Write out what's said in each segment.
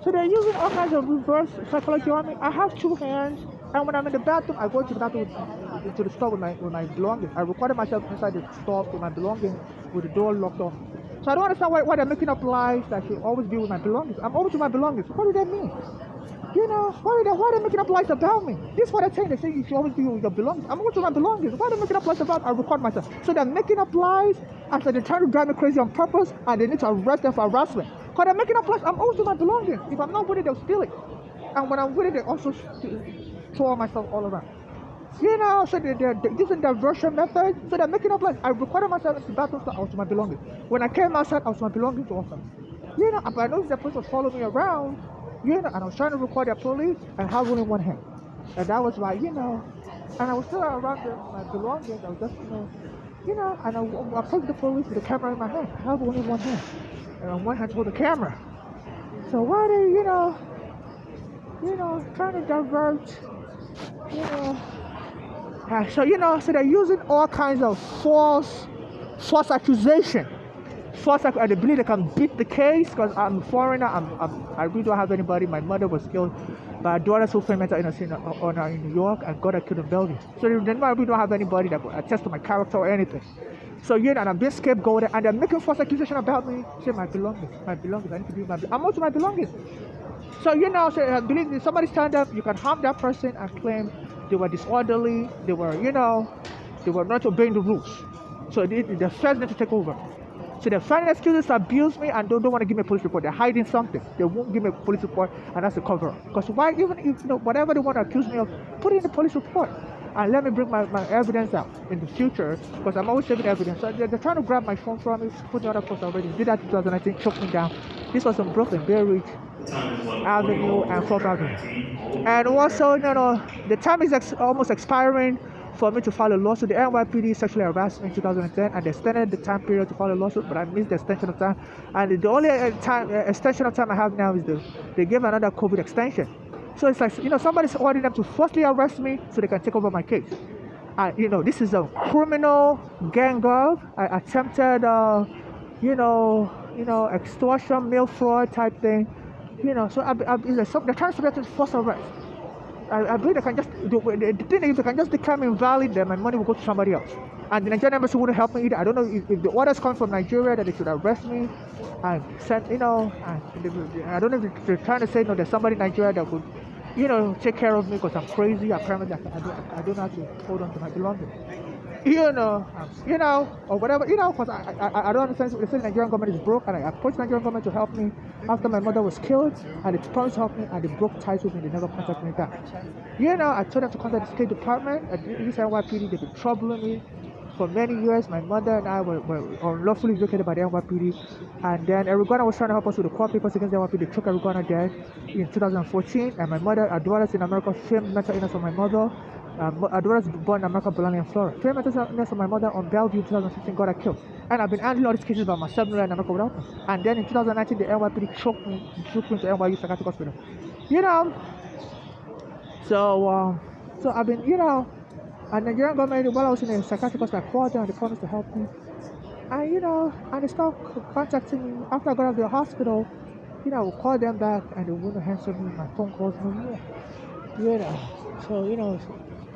So they're using all kinds of reverse psychology on me. I have two hands, and when I'm in the bathroom, I go to the bathroom to the store with my belongings. I recorded myself inside the store with my belongings with the door locked off. So I don't understand why they're making up lies that I should always be with my belongings. I'm always with my belongings. What does that mean? Why are they making up lies about me? This is what they're saying. They say you should always be with your belongings. I'm always with my belongings. Why are they making up lies about I record myself? So they're making up lies after they're trying to drive me crazy on purpose, and they need to arrest them for harassment. Because they're making up lies. I'm always with my belongings. If I'm not with it, they'll steal it. And when I'm with it, they also throw myself all around. So they're using diversion methods. So they're making up lies. I recorded myself in the bathroom, so I was with my belongings. When I came outside, I was with my belongings also. But I noticed the police was following me around, and I was trying to record their police and have only one hand. And that was why, and I was still around my belongings. I was just, and I approached the police with the camera in my hand. I have only one hand. And on one hand hold the camera. So why are they, trying to divert, so they're using all kinds of false accusation. I believe they can beat the case because I'm a foreigner. I really don't have anybody. My mother was killed by a daughter who fell mental illness in New York and got killed in Belgium. So I really don't have anybody that could attest to my character or anything. So and I'm being scapegoated, and they're making false accusation about me. Say my belongings. I need to be I'm also my belongings. So so I believe if somebody stand up, you can harm that person and claim they were disorderly. They were they were not obeying the rules. So the feds need to take over. So they're finding excuses to abuse me and don't want to give me a police report. They're hiding something. They won't give me a police report, and that's a cover up. Because why, even if whatever they want to accuse me of, put it in the police report and let me bring my evidence out in the future. Because I'm always saving evidence. So they're trying to grab my phone from me, put the other post already. Did that in 2019, choked me down. This was in Brooklyn, Bay Ridge Avenue and 4th Avenue. And also, the time is almost expiring for me to file a lawsuit. The NYPD sexually harassed me in 2010, and they extended the time period to file a lawsuit, but I missed the extension of time. And the only extension of time I have now is they gave another COVID extension. So it's like, somebody's ordering them to forcibly arrest me so they can take over my case. And, this is a criminal gang of attempted, extortion, mail fraud type thing. So they're trying to subject to forced arrest. I believe they can just the thing is they can just declare me invalid, then my money will go to somebody else. And the Nigerian embassy wouldn't help me either. I don't know if the orders come from Nigeria that they should arrest me and send, I don't know if they're trying to say there's somebody in Nigeria that would, take care of me because I'm crazy. Apparently I don't have to hold on to my belongings. Or whatever, because I don't understand. They say the Nigerian government is broke, and I approached the Nigerian government to help me after my mother was killed, and they promised to help me, and they broke ties with me. They never contacted me back. I told them to contact the State Department, and this NYPD, they've been troubling me for many years. My mother and I were unlawfully located by the NYPD, and then Erigona was trying to help us with the court papers against the NYPD. They took Erigona dead in 2014, and my mother, our daughters in America, famed mental illness for my mother. Our daughter's born in America, Bologna, and Florida. Famed mental illness for my mother on Bellevue in 2015 got her killed. And I've been handling all these cases by myself in America without them. And then in 2019, the NYPD took me to NYU Psychiatric Hospital. So I've been, and the Nigerian government, while I was in a psychiatric hospital, I called them and they promised to help me. And, and they stopped contacting me. After I got out of the hospital, I would call them back and they wouldn't answer me my phone calls no more. So,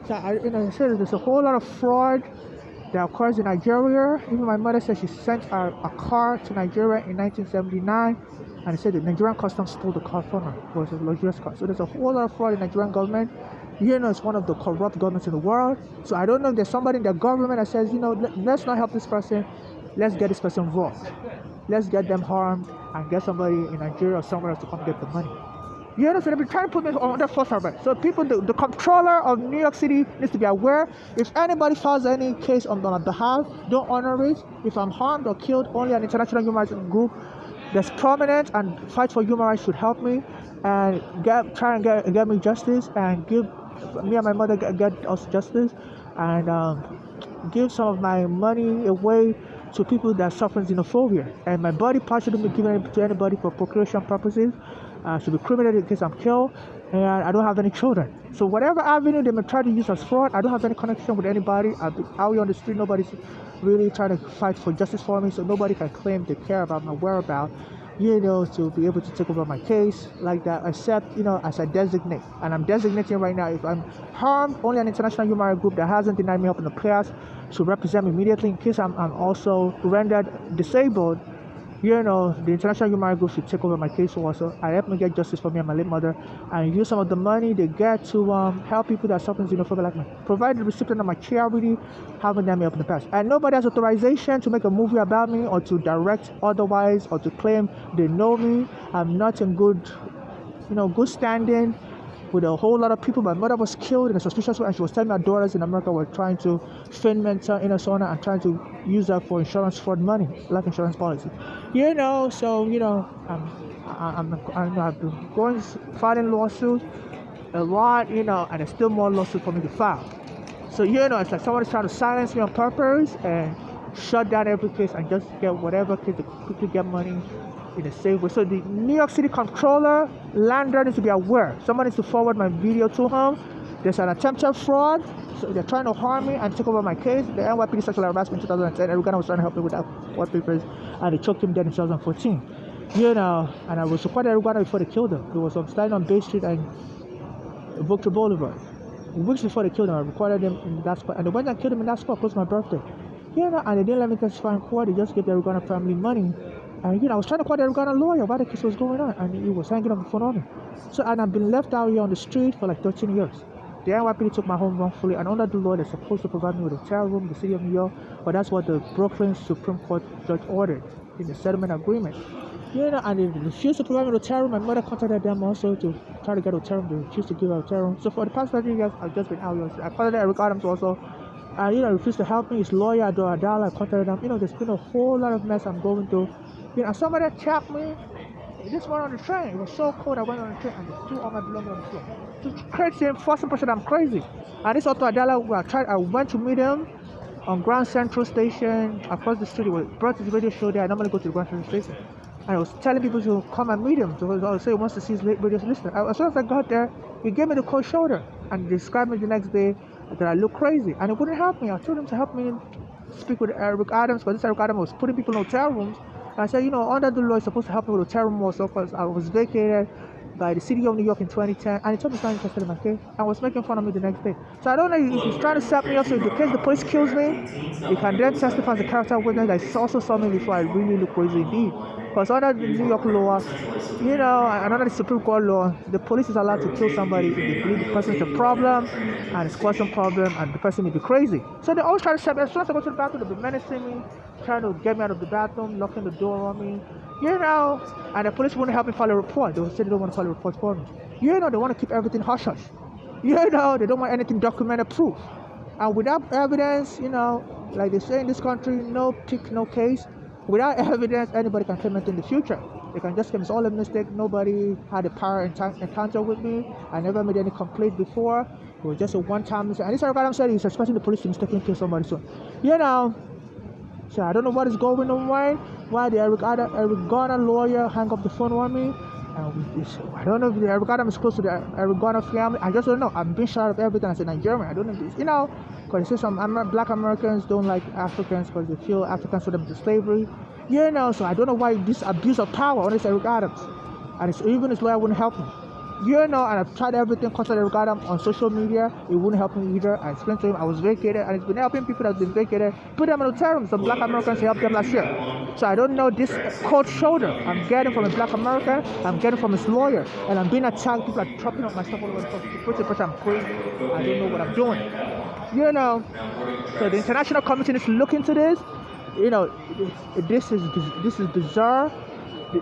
there's a whole lot of fraud that occurs in Nigeria. Even my mother said she sent a car to Nigeria in 1979, and they said the Nigerian customs stole the car from her. It was a luxurious car. So there's a whole lot of fraud in the Nigerian government. It's one of the corrupt governments in the world. So I don't know if there's somebody in the government that says, let's not help this person. Let's get this person involved. Let's get them harmed and get somebody in Nigeria or somewhere else to come get the money. So they've been trying to put me under false arrest. So people, the comptroller of New York City needs to be aware. If anybody files any case on my behalf, don't honor it. If I'm harmed or killed, only an international human rights group that's prominent and fight for human rights should help me and try and get me justice and give me and my mother get us justice and give some of my money away to people that suffer xenophobia. And my body part shouldn't be given to anybody for procreation purposes. Should be criminal in case I'm killed, and I don't have any children. So whatever avenue they may try to use as fraud, I don't have any connection with anybody. I've been out here on the street, nobody's really trying to fight for justice for me, so nobody can claim they care about my whereabouts. to be able to take over my case like that, except, as I designate. And I'm designating right now, if I'm harmed, only an international human rights group that hasn't denied me help in the past should represent me immediately in case I'm also rendered disabled. The international human rights group should take over my case also. I help me get justice for me and my late mother, and use some of the money they get to help people that are suffering xenophobia like me. Provide the recipient of my charity, having them help in the past. And nobody has authorization to make a movie about me or to direct otherwise or to claim they know me. I'm not in good standing with a whole lot of people. My mother was killed in a suspicious way, and she was telling my daughters in America were trying to feign mental illness on her and trying to use that for insurance fraud money, life insurance policy. I've been filing lawsuits a lot, and there's still more lawsuits for me to file. So, it's like someone is trying to silence me on purpose and shut down every case and just get whatever case to quickly get money in a safe way. So the New York City controller, Lander, needs to be aware. Someone needs to forward my video to him. There's an attempted fraud. So they're trying to harm me and take over my case. The NYPD sexual harassment in 2010. Eric Garner was trying to help me with that court papers, and they choked him dead in 2014. And I was supporting Eric Garner before they killed him. He was standing on Bay Street and Victor Boulevard. Weeks before they killed him, I recorded him in that spot. And they went and killed him in that spot close to my birthday. And they didn't let me testify in court. They just gave the Eric Garner family money. And I was trying to call the Eric Garner lawyer while the case was going on, and he was hanging up the phone on me. So, and I've been left out here on the street for like 13 years. The NYPD took my home wrongfully, and under the law, they're supposed to provide me with a hotel room in the city of New York, but that's what the Brooklyn Supreme Court judge ordered in the settlement agreement. And they refused to provide me with a hotel room. My mother contacted them also to try to get a hotel room. They refused to give a hotel room. So for the past 13 years, I've just been out here. I contacted Eric Adams also. Refused to help me. His lawyer, Adala, I contacted them. There's been a whole lot of mess I'm going through. Somebody tapped me. This one on the train. It was so cold. I went on the train and they threw all my belongings on the floor. It's crazy. First impression, I'm crazy. And this Otto Adala, I went to meet him on Grand Central Station across the street. He brought his radio show there. I normally go to the Grand Central Station. And I was telling people to come and meet him. So I say he wants to see his radio listener. As soon as I got there, he gave me the cold shoulder and described me the next day that I look crazy. And it wouldn't help me. I told him to help me speak with Eric Adams, because this Eric Adams was putting people in hotel rooms. And I said, under the law, it's supposed to help me with hotel room also, because I was vacated by the city of New York in 2010, and he told me he's not interested in my case, and was making fun of me the next day. So I don't know if he's trying to set me up, so in the case the police kills me, he can then testify as a character witness that he also saw me before I really look crazy indeed. Because under the New York law, and under the Supreme Court law, the police is allowed to kill somebody if they believe the person is a problem, and it's causing a problem, and the person may be crazy. So they always try to set me up. As soon as I go to the bathroom, they'll be menacing me, trying to get me out of the bathroom, locking the door on me. And the police wouldn't help me file a report. They would say they don't want to file a report for me. They want to keep everything hush-hush. They don't want anything documented proof. And without evidence, like they say in this country, no pick, no case. Without evidence, anybody can claim it in the future. They can just claim it's all a mistake. Nobody had a prior encounter with me. I never made any complaint before. It was just a one-time mistake. And this Eric Adams said he's expecting the police to mistakenly kill somebody soon. So I don't know what is going on, why the Eric Garner lawyer hung up the phone on me. I don't know if the Eric Garner is close to the Eric Garner family. I just don't know. I'm being shot of everything as a Nigerian. I don't know if this, because they say some black Americans don't like Africans because they feel Africans for them to slavery. So I don't know why this abuse of power on this Eric Adams. And even his lawyer wouldn't help me. And I've tried everything, contacted Eric Adams on social media. It wouldn't help me either. I explained to him I was vacated, and it's been helping people that have been vacated, put them in the term. Some black Americans helped them last year. So I don't know this cold shoulder I'm getting from a black American, I'm getting from his lawyer, and I'm being attacked. People are chopping up my stuff all over the place. I'm crazy. I don't know what I'm doing. So the international community needs to look into this. This is bizarre.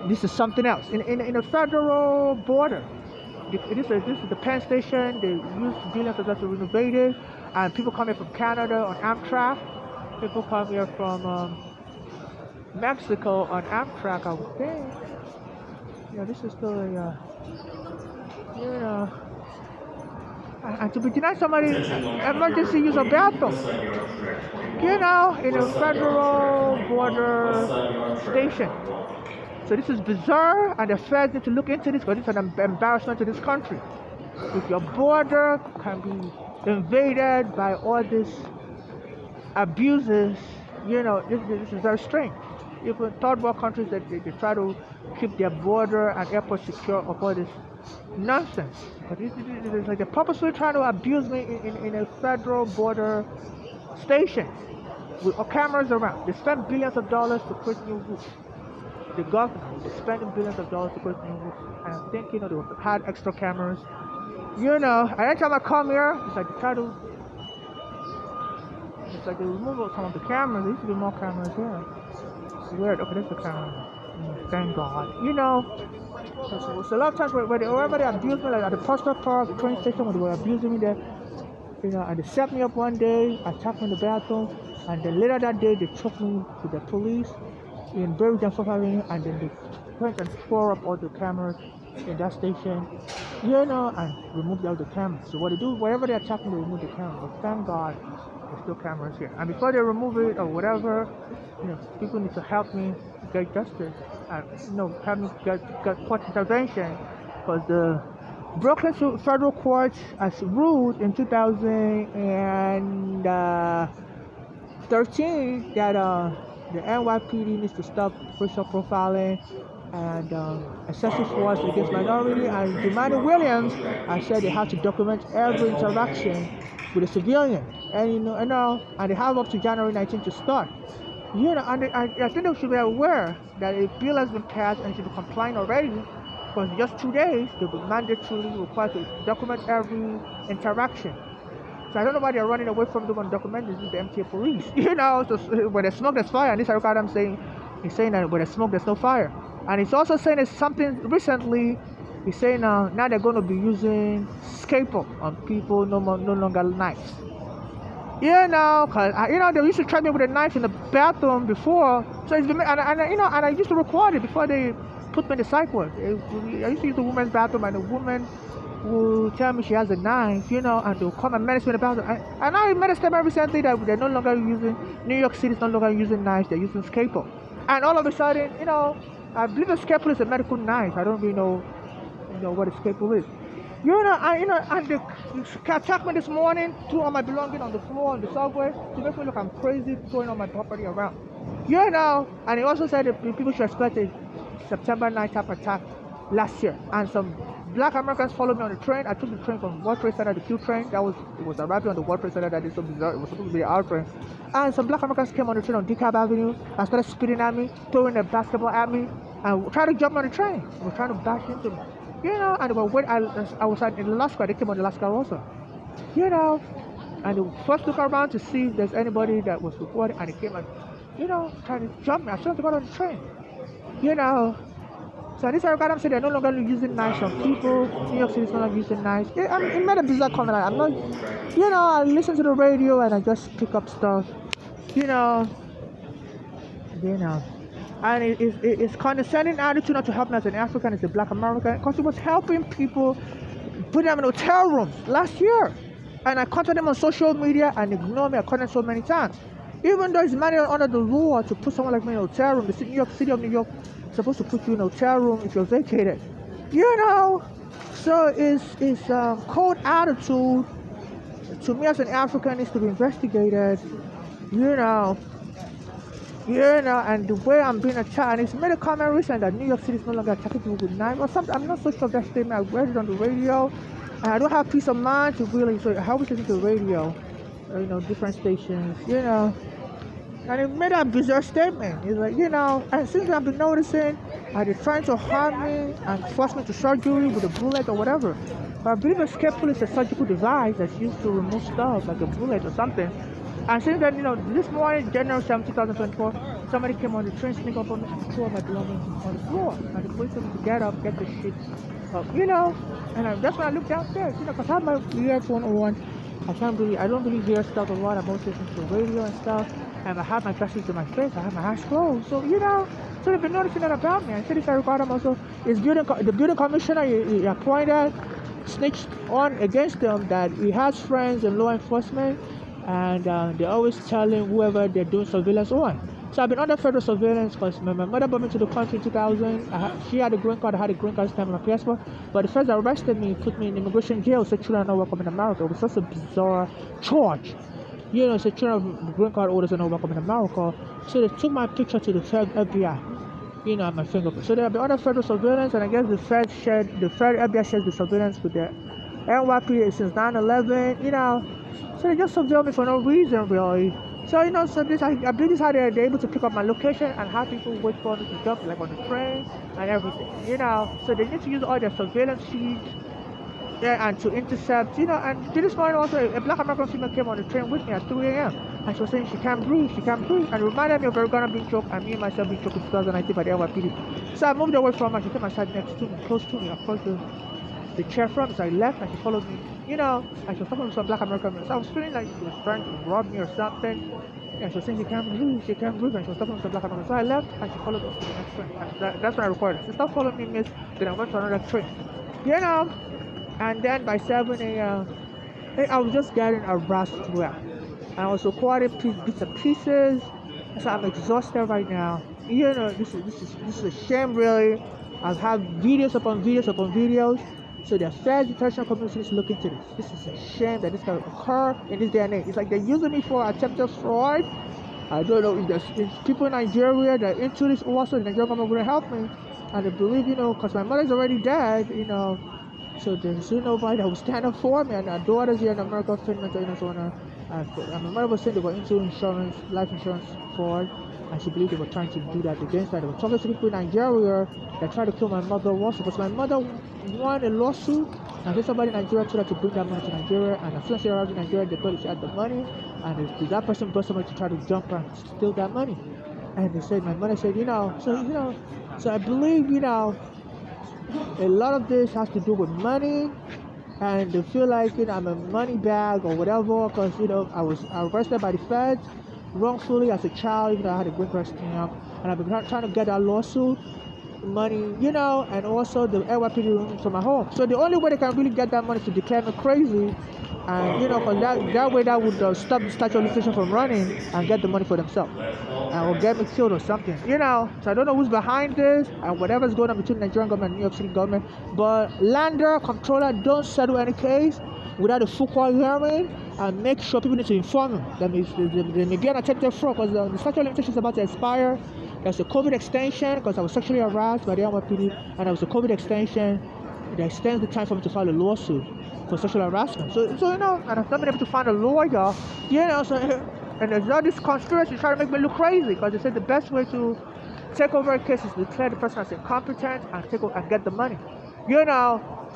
This is something else. In a federal border. This is the Penn Station. They use billions of dollars to renovate it, and people come here from Canada on Amtrak. People come here from Mexico on Amtrak. I would think. This is still a and to be denied somebody emergency use of bathroom. In a federal border station. So this is bizarre, and the feds need to look into this, because it's an embarrassment to this country. If your border can be invaded by all these abuses, this is very strange. even third world countries that they try to keep their border and airport secure of all this nonsense. But it's like they're purposely trying to abuse me in a federal border station with cameras around. They spend billions of dollars to create new routes. The government is spending billions of dollars to create new routes. And I think, they had extra cameras. And every time I come here, it's like they remove some of the cameras. There used to be more cameras here. It's weird. Okay, there's the camera. Thank God. So a lot of times wherever they abuse me, like at the Prospect Park, the train station, when they were abusing me there, and they set me up one day, attacked me in the bathroom, and then later that day they took me to the police in Berry South Avenue, and then they went and tore up all the cameras in that station, and removed all the cameras. So what they do, wherever they attack me, they remove the camera. But thank God, there's still cameras here. And before they remove it or whatever, people need to help me get justice, and help me get court intervention, because the Brooklyn Federal Court has ruled in 2013 that the NYPD needs to stop racial profiling and excessive force against minority. And Jumaane Williams has said they have to document every interaction with a civilian, and and they have up to January 19th to start. And I think they should be aware that a bill has been passed and should be complying already. Because just 2 days, they'll be mandatorily required to document every interaction. So I don't know why they're running away from them and document this with the MTA police. So when there's smoke, there's fire. And this is what I'm saying. He's saying that when there's smoke, there's no fire. And he's also saying there's something recently. He's saying now they're going to be using scalpel on people, no longer knives. Because they used to try me with a knife in the bathroom before. So it's been, and I used to record it before they put me in the psych ward. I used to use the woman's bathroom, and the woman will tell me she has a knife, and they'll come and menace me in the bathroom. And I made a statement recently that they're no longer using, New York City is no longer using knives, they're using scalpel. And all of a sudden, I believe a scalpel is a medical knife. I don't really know, what a scalpel is. And they attacked me this morning, threw all my belongings on the floor on the subway to make me look I'm crazy throwing all my property around. And he also said that people should expect a September 9th type attack last year. And some black Americans followed me on the train. I took the train from World Trade Center to Q train. It was arriving on the World Trade Center that is so bizarre. It was supposed to be our train. And some black Americans came on the train on DeKalb Avenue and started spitting at me, throwing a basketball at me, and tried to jump on the train. They were trying to bash into me. And when I was in Alaska, they came on Alaska also. And they first look around to see if there's anybody that was reporting, and they came and, trying to jump me. I started to go on the train. So this Eric Adams said they're no longer using knives on people. New York City is no longer using knives. It made a bizarre comment. I'm not, I listen to the radio and I just pick up stuff. And it's condescending attitude not to help me as an African, as a black American, because it was helping people, put them in hotel rooms last year. And I contacted them on social media and ignored me. I called them so many times. Even though it's manual under the law to put someone like me in a hotel room, the City of New York is supposed to put you in a hotel room if you're vacated. So it's cold attitude to me as an African needs to be investigated. And the way I'm being attacked, and it's made a comment recently that New York City is no longer attacking people with knives or something. I'm not so sure of that statement. I read it on the radio, and I don't have peace of mind to really. So I always listen to the radio, different stations, And it made a bizarre statement. It's like, and since I've been noticing, they're trying to harm me and force me to surgery with a bullet or whatever. But I believe a scalpel is a surgical device that's used to remove stuff like a bullet or something. And since then, this morning, January 7, 2024, somebody came on the train, sneak up on me and threw my belongings on the floor. And the police told me to get up, get the shit up, And that's when I looked downstairs, because I have my earphone on. I don't really hear stuff a lot. I'm mostly listening to the radio and stuff. And I have my glasses to my face. I have my eyes closed. So, so they've been noticing that about me. And City Eric Adams also is the building commissioner he appointed, snitched on against them that he has friends in law enforcement. And they're always telling whoever they're doing surveillance on. So I've been under federal surveillance because my mother brought me to the country in 2000. She had a green card. I had a green card stamp on my passport. But the first they arrested me, put me in immigration jail, said children are not welcome in America. It was such a bizarre charge. It's a children of green card holders and all welcome in America. So they took my picture to the FBI, and my fingerprint. So there have been other federal surveillance, and I guess the Fed FBI shares the surveillance with the NYPD since 9/11, So they just surveil me for no reason, really. So, so I believe this how they're able to pick up my location and how people wait for me to jump, like on the train and everything, So they need to use all their surveillance feeds, yeah, and to intercept, and this morning also a black American female came on the train with me at 3 a.m. and she was saying she can't breathe, and it reminded me of Oregona being choked and me and myself being choked in 2019 by the NYPD. So I moved away from her, she came and sat next to me, close to me, across the chair from me, so I left and she followed me, and she was talking to some black American men. So I was feeling like she was trying to rob me or something. And she was saying she can't breathe, and she was talking to some black American. So I left and she followed us to the next train. And that's when I recorded. She stopped following me, miss, then I went to another train. And then by 7 a.m., I was just getting harassed throughout. And I was recording bits and pieces. So I'm exhausted right now. This is a shame, really. I've had videos upon videos upon videos. So the Affairs International Community is looking to this. This is a shame that this can occur in this day and age. It's like they're using me for attempted fraud. I don't know if people in Nigeria that are into this also, the Nigerian government wouldn't help me. And I believe, because my mother's already dead, so there's nobody that will stand up for me. And our daughters here in America, and my mother was saying they were into life insurance fraud. And she believed they were trying to do that against her. They were talking to people in Nigeria that tried to kill my mother also. Because my mother won a lawsuit, and then somebody in Nigeria told her to bring that money to Nigeria. And as soon as she arrived in Nigeria, they thought she had the money. And that person brought somebody to try to jump her and steal that money. And they said, my mother said, so I believe, a lot of this has to do with money. And they feel like, I'm a money bag or whatever. Because, I was arrested by the feds wrongfully as a child, even though I had a green card stamp, and I've been trying to get that lawsuit money, and also the NYPD room to my home. So the only way they can really get that money is to declare me crazy, and because that way that would stop the statute of limitation from running and get the money for themselves, or get me killed or something, So I don't know who's behind this and whatever's going on between the Nigerian government and New York City government, but lander controller don't settle any case without a full court hearing and make sure people need to inform them that there may be an attempted fraud because the statute of limitations is about to expire. There's a COVID extension because I was sexually harassed by the NYPD, and there was a COVID extension that extends the time for me to file a lawsuit for sexual harassment. So and I've not been able to find a lawyer, and there's all this conspiracy trying to make me look crazy because they said the best way to take over a case is to declare the person as incompetent and get the money,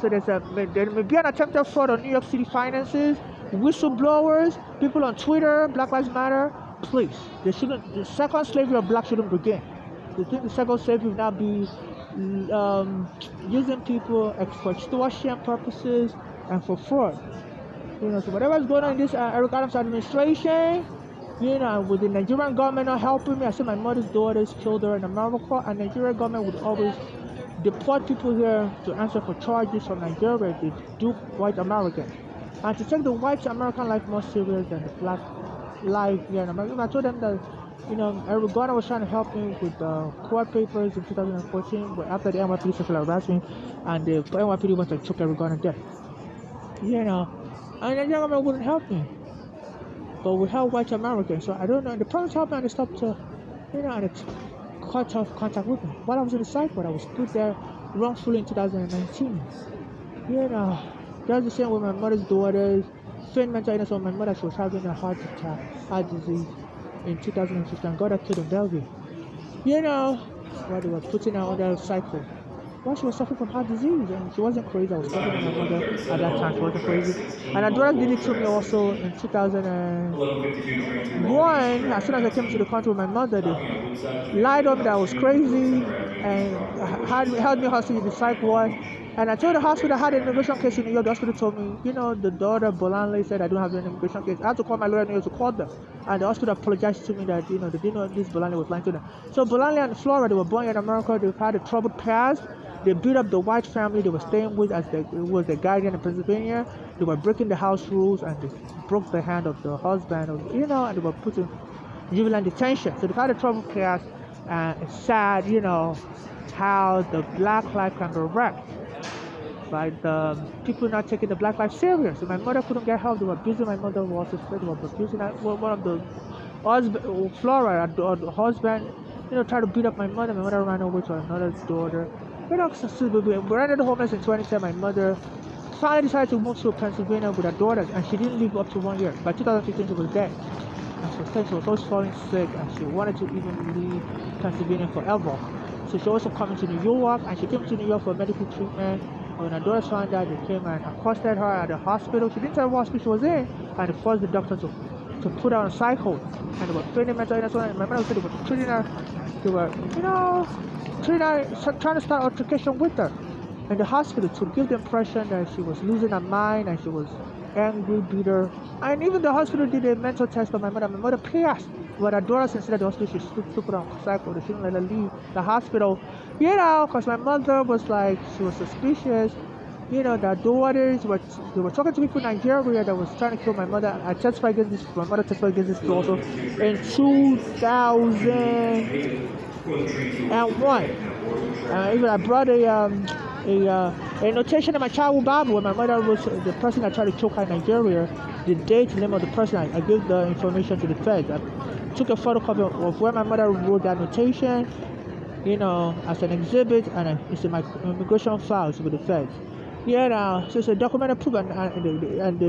So there may be an attempted fraud on New York City finances, whistleblowers, people on Twitter, Black Lives Matter. Please, the second slavery of black shouldn't begin. They think the second slavery will now be using people for extortion purposes and for fraud. So whatever's going on in this Eric Adams administration, with the Nigerian government not helping me. I see my mother's daughters killed her in America, and the Nigerian government would always deport people here to answer for charges from Nigeria to dupe white Americans. And to take the white American life more serious than the black life here in America. I told them that, Eric Garner was trying to help me with court papers in 2014, but after the NYPD sexual harassment, and the NYPD went to choke Eric Garner death. And the Nigerian government wouldn't help me, but would help white Americans. So I don't know. The parents helped me and they stopped to, and it cut off contact with me. While I was in the psych ward, I was put there wrongfully in 2019. That's the same with my mother's daughters. Finn mental illness on my mother. She was having a heart disease in 2015. Got her killed in Bellevue. While they were putting her under cycle. While she was suffering from heart disease, and she wasn't crazy. I was talking to my mother at that time. She wasn't crazy. And her daughter did it to me also in 2001. As soon as I came to the country with my mother, they lied on me that I was crazy and held me hostage in the psych ward. And I told the hospital I had an immigration case in New York. The hospital told me, the daughter, Bolanle, said I don't have an immigration case. I had to call my lawyer in New York to call them. And the hospital apologized to me that, they didn't know this Bolanle was lying to them. So Bolanle and Flora, they were born in America. They've had a troubled past. They beat up the white family they were staying with as it was their guardian in Pennsylvania. They were breaking the house rules and they broke the hand of the husband, and they were put in juvenile detention. So they've had a troubled past, and it's sad, how the black life can be wrecked. by the people not taking the Black life serious. So my mother couldn't get help. They were abusing my mother. Was suspected. They were abusing one of the husband, Flora, the husband. Tried to beat up my mother. My mother ran away to another daughter. So we rented the homeless in 2010. My mother finally decided to move to Pennsylvania with her daughters, and she didn't live up to 1 year. By 2015, she was dead. And she said she was always falling sick, and she wanted to even leave Pennsylvania forever. So she also came to New York, and she came to New York for medical treatment. And when her daughters found out, they came and accosted her at the hospital. She didn't tell what hospital she was in, and they forced the doctor to put her on cycle. And they were treating mental illness. And my mother said they were treating her. They were, treating her, trying to start altercation with her in the hospital to give the impression that she was losing her mind and she was angry, bitter. And even the hospital did a mental test on my mother. My mother passed. But her daughters inside the hospital, she stood put on cycle. They shouldn't let her leave the hospital. Because my mother was like, she was suspicious. Their daughters they were talking to people in Nigeria that was trying to kill my mother. My mother testified against this also in 2001. Even I brought a notation in my childhood Bible when my mother was the person that tried to choke her in Nigeria. The date, the name of the person, I gave the information to the feds. I took a photocopy of where my mother wrote that notation, as an exhibit, and it's in my immigration files with the feds. So it's a documented proof, and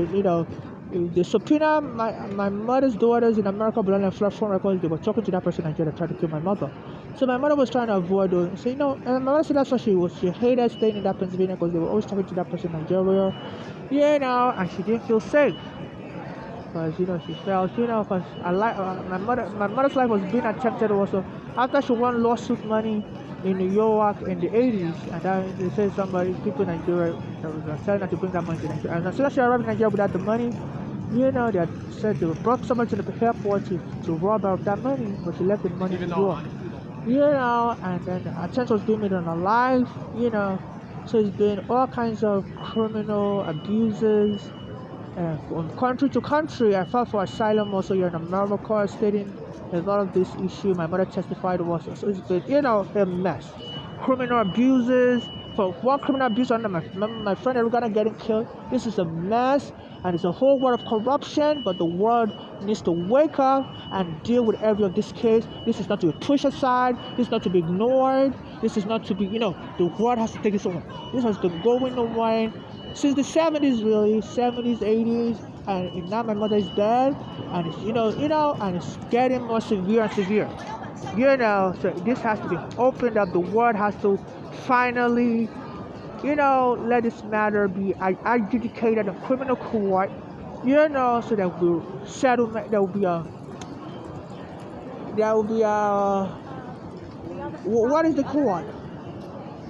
the subpoena my mother's daughters in America belonging to phone records. They were talking to that person in Nigeria that tried to kill my mother. So my mother was trying to avoid those. So and my mother said that's why she hated staying in that Pennsylvania, because they were always talking to that person in Nigeria. And she didn't feel safe. Because she felt because my mother's life was being attempted also after she won lawsuit money in New York in the 80s, and then they said people in Nigeria that was telling her to bring that money to Nigeria. And as soon as she arrived in Nigeria without the money, they said they brought somebody to the airport to rob her of that money, but she left the money in New York. And then attempt was being made on her life. So it's been all kinds of criminal abuses. From country to country, I filed for asylum also here in America, stating a lot of this issue. My mother testified also. So it's been, a mess. Criminal abuses. For one criminal abuse under my friend Erugana getting killed. This is a mess, and it's a whole world of corruption. But the world needs to wake up and deal with every of this case. This is not to be pushed aside. This is not to be ignored. This is not to be, the world has to take this over. This has to go in the way. Since the 70s, really, 70s, 80s, and now my mother is dead, and it's, and it's getting more severe and severe. So this has to be opened up. The world has to finally, let this matter be adjudicated in criminal court, so that we'll settlement. There will be what is the court?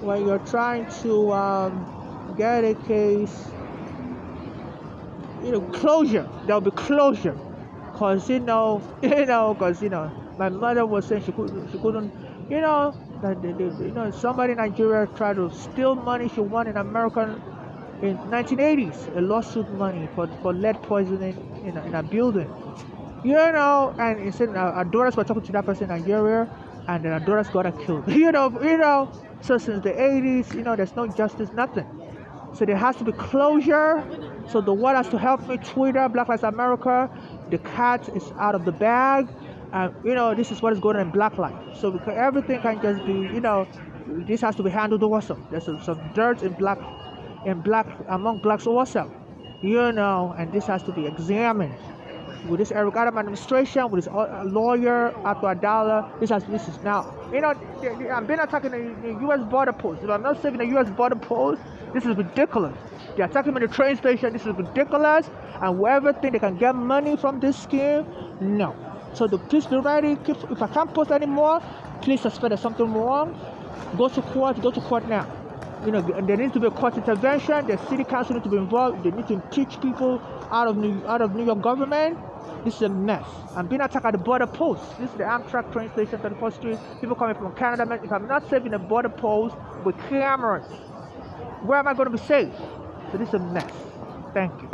When you're trying to, get a case, closure. There'll be closure, cause my mother was saying she couldn't, that somebody in Nigeria tried to steal money she won in America in 1980s, a lawsuit money for lead poisoning in a building, and it said our daughters were talking to that person in Nigeria, and then our daughters got her killed, So since the 80s, there's no justice, nothing. So there has to be closure. So the world has to help me. Twitter, Black Lives America. The cat is out of the bag. This is what is going on in Black life. So everything can just be, this has to be handled also. There's some dirt among blacks also. And this has to be examined. With this Eric Adams administration, with his lawyer, Ato Adala, this is now. I've been attacking the U.S. border post. If I'm not saving the U.S. border post, this is ridiculous. They're attacking me at the train station. This is ridiculous. And whoever think they can get money from this scheme, no. So please be ready. If I can't post anymore, please suspect there's something wrong. Go to court now. There needs to be a court intervention. The city council needs to be involved. They need to impeach people out of New York government. This is a mess. I'm being attacked at the border post. This is the Amtrak train station, 34th Street. People coming from Canada. If I'm not saving the border post with cameras, where am I going to be safe? So this is a mess. Thank you.